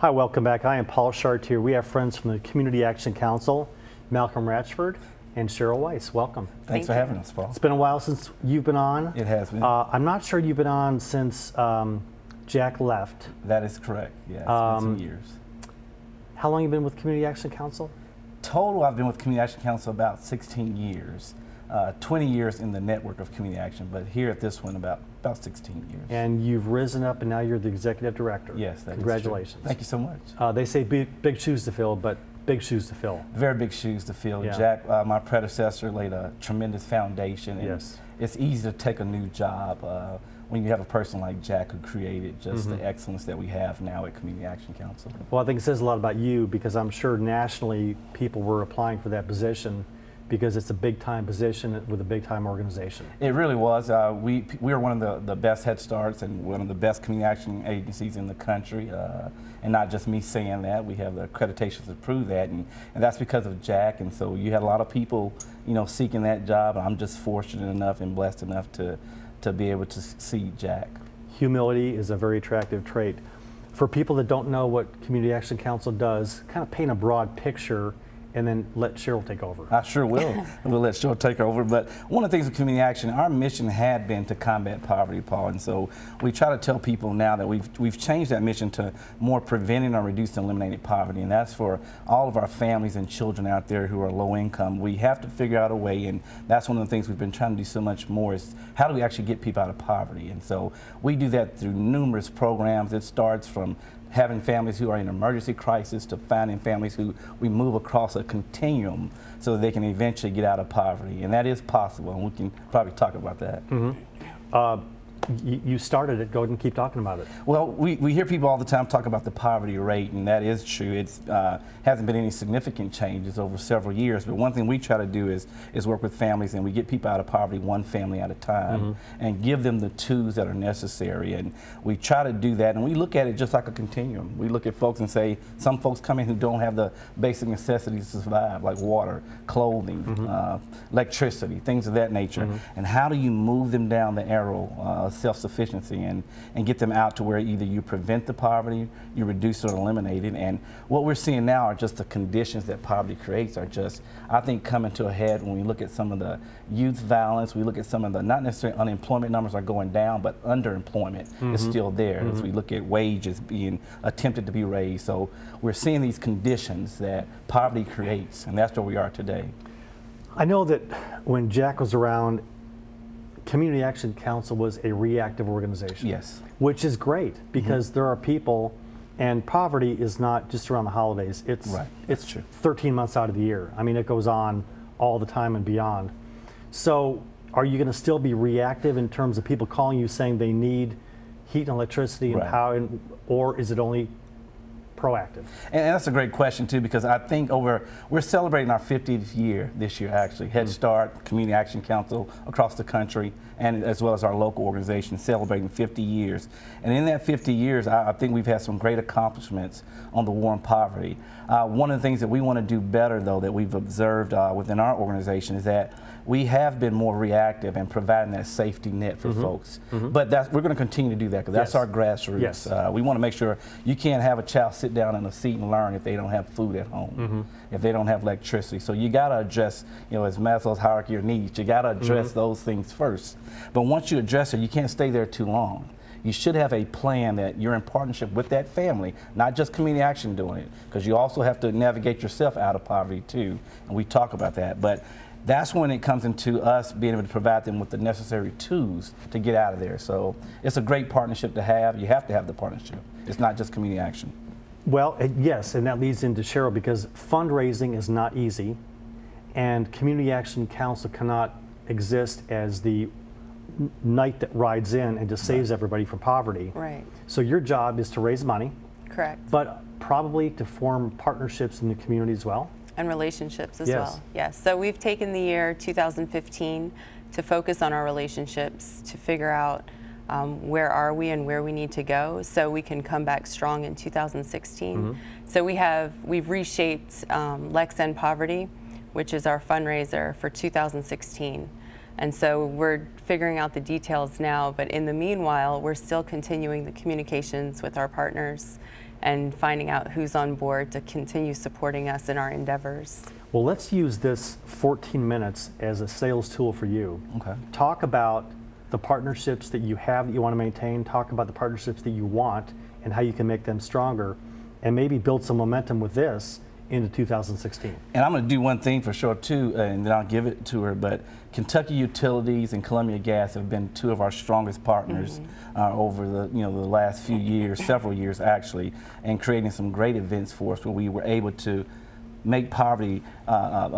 Hi, welcome back. I am Paul Chartier. We have friends from the Community Action Council, Malcolm Ratchford and Cheryl Weiss. Welcome. Thanks for having us, Paul. It's been a while since you've been on. It has been. I'm not sure you've been on since Jack left. That is correct. Yeah, it's been some years. How long have you been with Community Action Council? Total, I've been with Community Action Council about 16 years. 20 years in the network of Community Action, but here at this one about 16 years. And you've risen up and now you're the executive director. Yes, that Congratulations. is true. Thank you so much. They say big shoes to fill, but big shoes to fill. Very big shoes to fill. Yeah. Jack, my predecessor, laid a tremendous foundation. And Yes. It's easy to take a new job when you have a person like Jack who created just the excellence that we have now at Community Action Council. Well, I think it says a lot about you because I'm sure nationally people were applying for that position because it's a big-time position with a big-time organization. It really was. We are one of the best Head Starts and one of the best community action agencies in the country. And not just me saying that, we have the accreditations to prove that, and that's because of Jack. And so you had a lot of people, seeking that job, and I'm just fortunate enough and blessed enough to be able to see Jack. Humility is a very attractive trait. For people that don't know what Community Action Council does, kind of paint a broad picture and then let Cheryl take over. I sure will. We'll let Cheryl take over. But one of the things with Community Action, our mission had been to combat poverty, Paul. And so we try to tell people now that we've changed that mission to more preventing or reducing and eliminating poverty. And that's for all of our families and children out there who are low income. We have to figure out a way, and that's one of the things we've been trying to do so much more, is how do we actually get people out of poverty? And so we do that through numerous programs. It starts from having families who are in emergency crisis to finding families who we move across a continuum so that they can eventually get out of poverty. And that is possible, and we can probably talk about that. You started it, go ahead and keep talking about it. Well, we hear people all the time talk about the poverty rate, and that is true. It's hasn't been any significant changes over several years, but one thing we try to do is work with families, and we get people out of poverty one family at a time and give them the tools that are necessary. And we try to do that, and we look at it just like a continuum. We look at folks and say, some folks come in who don't have the basic necessities to survive, like water, clothing, electricity, things of that nature. And how do you move them down the arrow, self-sufficiency, and get them out to where either you prevent the poverty, you reduce it or eliminate it. And what we're seeing now are just the conditions that poverty creates are just, I think, coming to a head when we look at some of the youth violence. We look at some of the, not necessarily unemployment numbers are going down, but underemployment is still there as we look at wages being attempted to be raised. So we're seeing these conditions that poverty creates, and that's where we are today. I know that when Jack was around, Community Action Council was a reactive organization. Yes. Which is great because there are people, and poverty is not just around the holidays. It's Right. It's True. 13 months out of the year. I mean, it goes on all the time and beyond. So are you going to still be reactive in terms of people calling you saying they need heat and electricity and Right. power, or is it only proactive? And that's a great question too, because I think we're celebrating our 50th year this year, actually. Head Start, Community Action Council across the country, and as well as our local organization celebrating 50 years. And in that 50 years, I think we've had some great accomplishments on the war on poverty. One of the things that we want to do better, though, that we've observed within our organization is that we have been more reactive and providing that safety net for folks. But we're going to continue to do that because that's Yes. our grassroots. Yes. We want to make sure you can't have a child sit down in a seat and learn if they don't have food at home, if they don't have electricity. So you got to address, as Maslow's hierarchy of needs, you got to address those things first. But once you address it, you can't stay there too long. You should have a plan that you're in partnership with that family, not just Community Action doing it, because you also have to navigate yourself out of poverty too, and we talk about that. But that's when it comes into us being able to provide them with the necessary tools to get out of there. So it's a great partnership to have. You have to have the partnership. It's not just Community Action. Well, yes, and that leads into Cheryl because fundraising is not easy, and Community Action Council cannot exist as the knight that rides in and just saves everybody from poverty. Right. So your job is to raise money, Correct. but probably to form partnerships in the community as well. And relationships as Yes. well. Yes. So we've taken the year 2015 to focus on our relationships, to figure out where are we and where we need to go so we can come back strong in 2016. So we've reshaped Lex End Poverty, which is our fundraiser for 2016. And so we're figuring out the details now, but in the meanwhile, we're still continuing the communications with our partners and finding out who's on board to continue supporting us in our endeavors. Well, let's use this 14 minutes as a sales tool for you. Okay. Talk about the partnerships that you have that you want to maintain. Talk about the partnerships that you want and how you can make them stronger, and maybe build some momentum with this into 2016. And I'm going to do one thing for sure too, and then I'll give it to her. But Kentucky Utilities and Columbia Gas have been two of our strongest partners over the the last few years, several years actually, and creating some great events for us where we were able to make poverty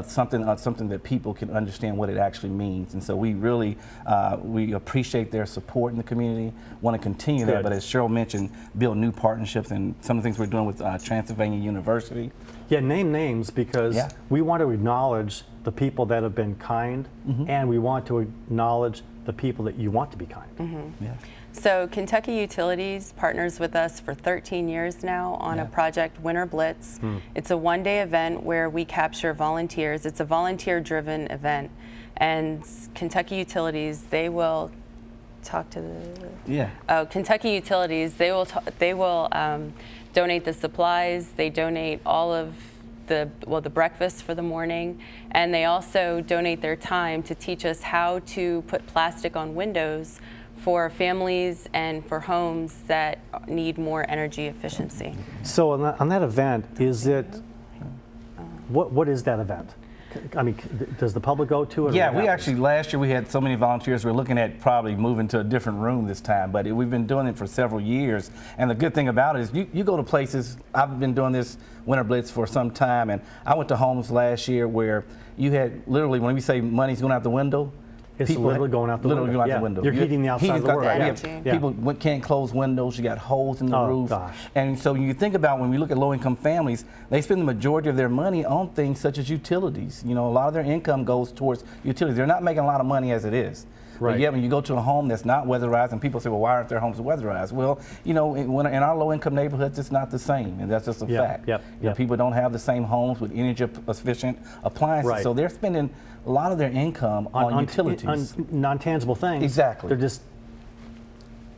something that people can understand what it actually means. And so we really we appreciate their support in the community, want to continue that, Good. but as Cheryl mentioned, build new partnerships, and some of the things we're doing with Transylvania University. Yeah, name names, because Yeah. we want to acknowledge the people that have been kind, and we want to acknowledge the people that you want to be kind. Yeah. So Kentucky Utilities partners with us for 13 years now on a project, Winter Blitz. It's a one-day event where we capture volunteers. It's a volunteer-driven event, and Kentucky Utilities, they will talk to the Kentucky Utilities. They will donate the supplies. They donate all of the breakfast for the morning, and they also donate their time to teach us how to put plastic on windows for families and for homes that need more energy efficiency. So on that event, is it, what is that event? I mean, does the public go to it? Yeah, we actually, last year we had so many volunteers, we're looking at probably moving to a different room this time, but we've been doing it for several years. And the good thing about it is you go to places, I've been doing this Winter Blitz for some time, and I went to homes last year where you had literally, when we say money's going out the window, It's literally going out the window. Literally going out Yeah. the window. You're heating the outside of the world. Yeah. People can't close windows. You got holes in the Oh, roof. gosh. And so you think about when we look at low-income families, they spend the majority of their money on things such as utilities. You know, a lot of their income goes towards utilities. They're not making a lot of money as it is. Right. But yet when you go to a home that's not weatherized, and people say, well, why aren't their homes weatherized? Well, you know, in our low-income neighborhoods, it's not the same, and that's just a fact. You know, people don't have the same homes with energy-efficient appliances, Right. so they're spending a lot of their income on utilities. On non-tangible things. Exactly. They're just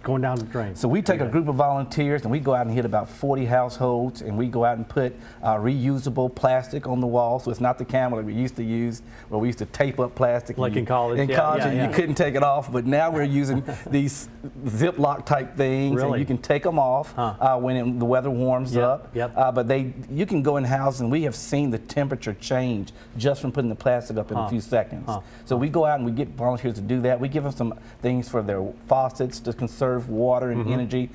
going down the drain. So we take a group of volunteers and we go out and hit about 40 households, and we go out and put reusable plastic on the wall. So it's not the camel that we used to use, where we used to tape up plastic. Like in college. In Yeah, college, yeah, and yeah. you couldn't take it off. But now we're using these Ziploc type things, Really? and you can take them off when the weather warms up. But you can go in houses, and we have seen the temperature change just from putting the plastic up in a few seconds. So we go out and we get volunteers to do that. We give them some things for their faucets to conserve water and energy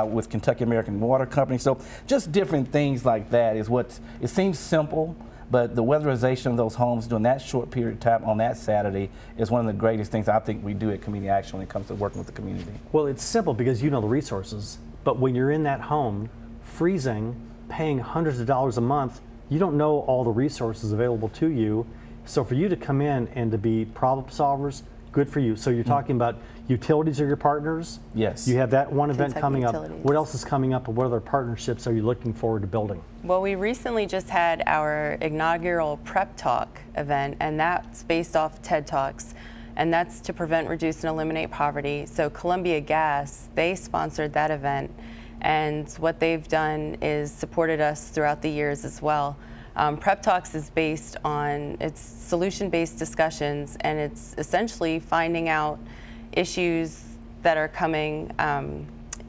with Kentucky American Water Company. So just different things like that is what, it seems simple, but the weatherization of those homes during that short period of time on that Saturday is one of the greatest things I think we do at Community Action when it comes to working with the community. Well, it's simple because you know the resources, but when you're in that home, freezing, paying hundreds of dollars a month, you don't know all the resources available to you. So for you to come in and to be problem solvers, good for you. So you're talking about utilities are your partners? Yes. You have that one event Kentucky coming up. Utilities. What else is coming up, and what other partnerships are you looking forward to building? Well, we recently just had our inaugural Prep Talk event, and that's based off TED Talks, and that's to prevent, reduce, and eliminate poverty. So Columbia Gas, they sponsored that event, and what they've done is supported us throughout the years as well. Prep Talks is based on, it's solution-based discussions, and it's essentially finding out issues that are coming,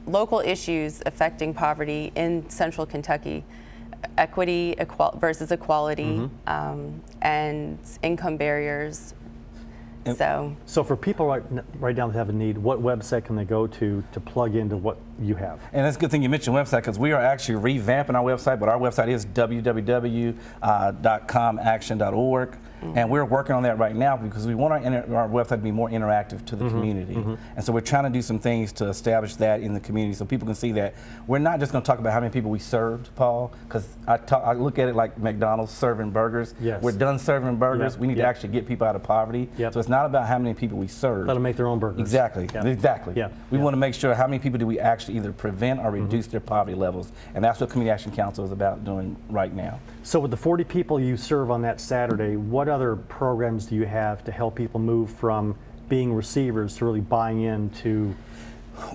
local issues affecting poverty in central Kentucky, equity versus equality, and income barriers. So for people right now that have a need, what website can they go to plug into what you have? And that's a good thing you mentioned website, because we are actually revamping our website, but our website is www.comaction.org. And we're working on that right now because we want our website to be more interactive to the community. And so we're trying to do some things to establish that in the community so people can see that we're not just going to talk about how many people we served, Paul, because I look at it like McDonald's serving burgers. Yes. We're done serving burgers. Yep. We need to actually get people out of poverty. Yep. So it's not about how many people we serve. Let them make their own burgers. Exactly. Yep. Exactly. Yep. We Yep. want to make sure how many people do we actually either prevent or reduce their poverty levels. And that's what Community Action Council is about doing right now. So with the 40 people you serve on that Saturday, what other programs do you have to help people move from being receivers to really buying into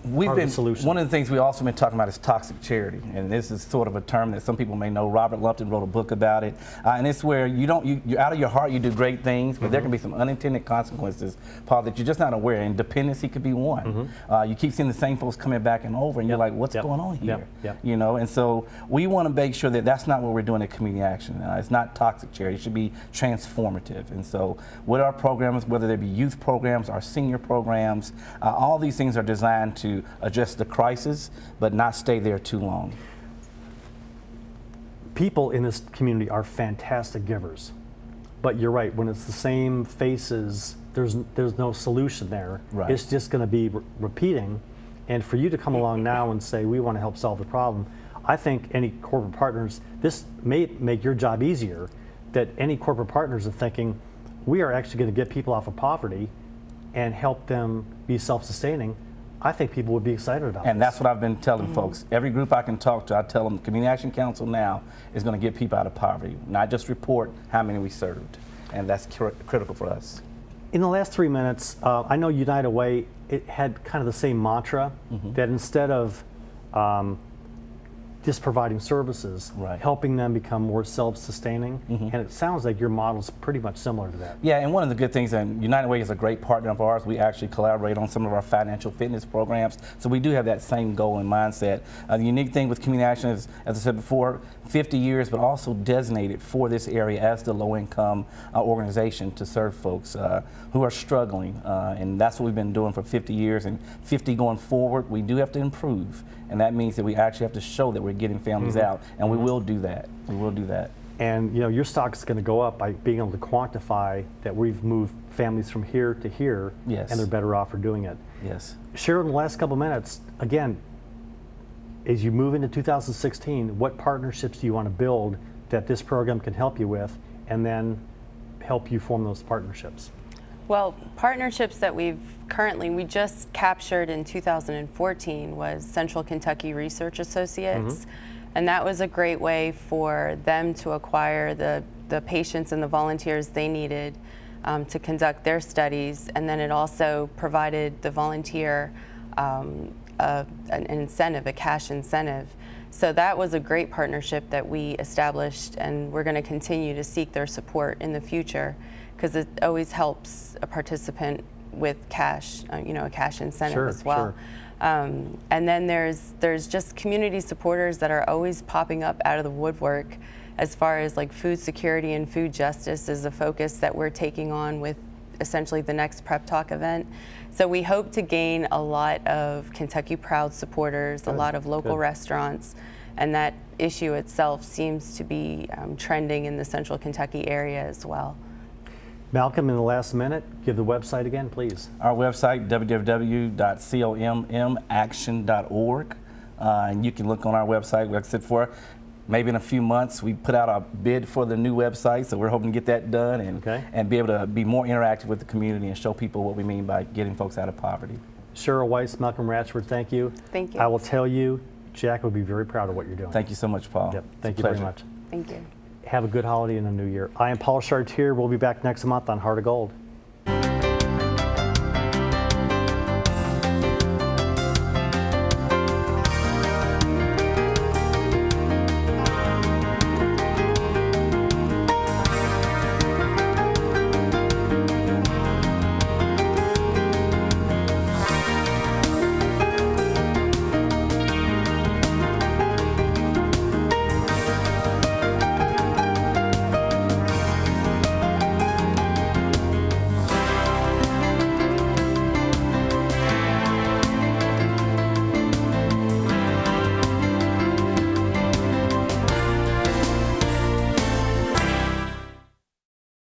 We've part of been the solution? one of the things we also been talking about is toxic charity, and this is sort of a term that some people may know. Robert Lumpton wrote a book about it, and it's where you're out of your heart, you do great things, but there can be some unintended consequences, Paul, that you're just not aware. And dependency could be one. You keep seeing the same folks coming back and over, and you're like, what's going on here? You know, and so we want to make sure that that's not what we're doing at Community Action. It's not toxic charity. It should be transformative. And so with our programs, whether they be youth programs, our senior programs, all these things are designed to address the crisis, but not stay there too long. People in this community are fantastic givers, but you're right, when it's the same faces, there's no solution there. Right. It's just going to be repeating, and for you to come along now and say, we want to help solve the problem, I think any corporate partners, this may make your job easier, that any corporate partners are thinking, we are actually going to get people off of poverty and help them be self-sustaining. I think people would be excited about it. And that's what I've been telling folks. Every group I can talk to, I tell them Community Action Council now is going to get people out of poverty, not just report how many we served. And that's critical for us. In the last 3 minutes, I know United Way, it had kind of the same mantra that instead of just providing services, helping them become more self-sustaining, and it sounds like your model's pretty much similar to that. Yeah, and one of the good things, and United Way is a great partner of ours, we actually collaborate on some of our financial fitness programs, so we do have that same goal and mindset. The unique thing with Community Action is, as I said before, 50 years, but also designated for this area as the low-income organization to serve folks who are struggling, and that's what we've been doing for 50 years, and 50 going forward, we do have to improve, and that means that we actually have to show that we're getting families out, and we will do that. We will do that. And you know, your stock is going to go up by being able to quantify that we've moved families from here to here, Yes. and they're better off for doing it. Yes. Cheryl, in the last couple minutes, again, as you move into 2016, what partnerships do you want to build that this program can help you with, and then help you form those partnerships? Well, partnerships that we just captured in 2014 was Central Kentucky Research Associates. And that was a great way for them to acquire the patients and the volunteers they needed to conduct their studies. And then it also provided the volunteer an incentive, a cash incentive. So that was a great partnership that we established, and we're going to continue to seek their support in the future, because it always helps a participant with cash, a cash incentive as well. And then there's just community supporters that are always popping up out of the woodwork, as far as like food security and food justice is a focus that we're taking on with essentially the next Prep Talk event. So we hope to gain a lot of Kentucky Proud supporters, a lot of local restaurants, and that issue itself seems to be trending in the Central Kentucky area as well. Malcolm, in the last minute, give the website again, please. Our website, www.commaction.org. And you can look on our website, like I said before, maybe in a few months, we put out a bid for the new website, so we're hoping to get that done and be able to be more interactive with the community and show people what we mean by getting folks out of poverty. Cheryl Weiss, Malcolm Ratchford, thank you. Thank you. I will tell you, Jack would be very proud of what you're doing. Thank you so much, Paul. Yep. Thank It's you a very pleasure. much. Thank you. Have a good holiday and a new year. I am Paul Chartier. We'll be back next month on Heart of Gold.